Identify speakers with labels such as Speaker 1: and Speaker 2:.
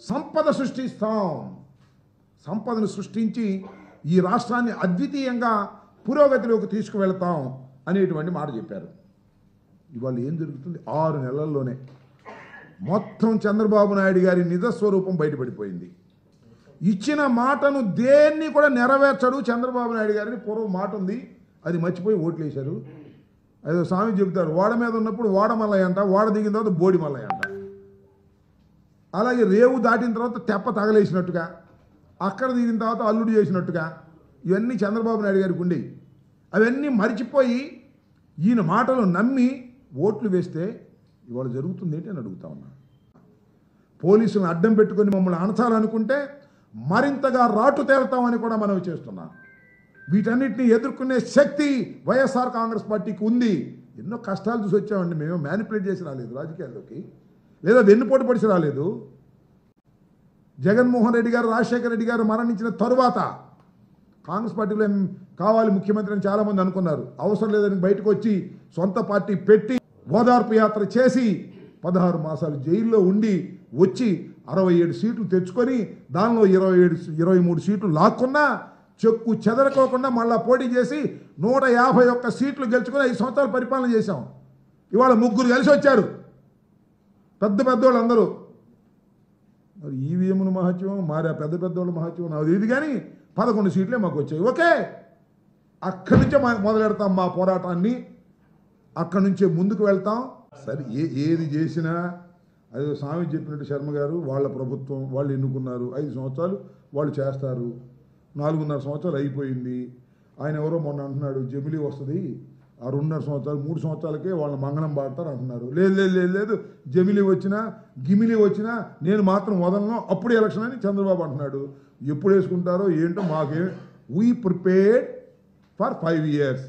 Speaker 1: సంపద సృష్టిస్తాం, సంపదను సృష్టించి ఈ రాష్ట్రాన్ని అద్వితీయంగా పురోగతిలోకి తీసుకువెళ్తాం అనేటువంటి మాట చెప్పారు. ఇవాళ ఏం జరుగుతుంది? 6 నెలల్లోనే మొత్తం చంద్రబాబు నాయుడు గారి నిజస్వరూపం బయటపడిపోయింది. ఇచ్చిన మాటను దేన్ని కూడా నెరవేర్చడు చంద్రబాబు నాయుడు గారిని. పూర్వం మాట ఉంది, అది మర్చిపోయి ఓట్లు వేశారు. అదే స్వామి చెబుతారు, ఓడ మీద ఉన్నప్పుడు ఓడ మల్లయ్య అంట, ఓడ దిగిన తర్వాత బోడి మల్లయ్య అంట. అలాగే రేవు దాటిన తర్వాత తెప్ప తగలేసినట్టుగా, అక్కడ దిగిన తర్వాత అల్లుడు చేసినట్టుగా ఇవన్నీ చంద్రబాబు నాయుడు గారికి ఉండేవి. అవన్నీ మర్చిపోయి ఈయన మాటలు నమ్మి ఓట్లు వేస్తే ఇవాళ జరుగుతుంది ఏంటి అని అడుగుతా ఉన్నా. పోలీసులను అడ్డం పెట్టుకొని మమ్మల్ని అణచాలనుకుంటే మరింతగా రాటు తేలుతామని కూడా మనం చేస్తున్నాం. వీటన్నిటిని ఎదుర్కొనే శక్తి వైఎస్ఆర్ కాంగ్రెస్ పార్టీకి ఉంది. ఎన్నో కష్టాలు చూసి వచ్చామండి. మేము మ్యానిపులేట్ చేసి రాలేదు రాజకీయాల్లోకి, లేదా వెన్నుపోటు పడిచి రాలేదు. జగన్మోహన్ రెడ్డి గారు, రాజశేఖర రెడ్డి గారు మరణించిన తరువాత కాంగ్రెస్ పార్టీలో కావాలి ముఖ్యమంత్రి అని చాలామంది అనుకున్నారు. అవసరం లేదని బయటకు వచ్చి సొంత పార్టీ పెట్టి ఓదార్పు యాత్ర చేసి 16 మాసాలు జైల్లో ఉండి వచ్చి 67 సీట్లు తెచ్చుకొని దానిలో 23 సీట్లు లాక్కున్నా చెక్కు చెదరకోకుండా మళ్ళా పోటీ చేసి 151 సీట్లు గెలుచుకొని 5 సంవత్సరాలు పరిపాలన చేశాం. ఇవాళ 3 కలిసి వచ్చారు, పెద్ద పెద్దోళ్ళు అందరూ. మరి ఈవీఎంను మహత్యం, మరి ఆ పెద్ద పెద్దోళ్ళ మహత్యం నాకు ఇది, కానీ 11 సీట్లే మాకు వచ్చాయి. ఓకే, అక్కడి నుంచే మొదలెడతాం మా పోరాటాన్ని, అక్కడి నుంచే ముందుకు వెళ్తాం. సరే, ఏది చేసినా అదే స్వామి చెప్పినట్టు శర్మ గారు, వాళ్ళ ప్రభుత్వం వాళ్ళు ఎన్నుకున్నారు, 5 సంవత్సరాలు వాళ్ళు చేస్తారు. 4.5 సంవత్సరాలు అయిపోయింది. ఆయన ఎవరో మొన్న అంటున్నాడు జమిలీ వస్తుంది, ఆ 2.5 సంవత్సరాలు 3 సంవత్సరాలకే వాళ్ళ మంగళం పాడతారు అంటున్నారు. లేదు, జమిలీ వచ్చినా గిమిలీ వచ్చినా నేను మాత్రం వదలను, అప్పుడు ఎలక్షన్ అని చంద్రబాబు అంటున్నాడు. ఎప్పుడు వేసుకుంటారో ఏంటో మాకేం. We prepared for 5 years.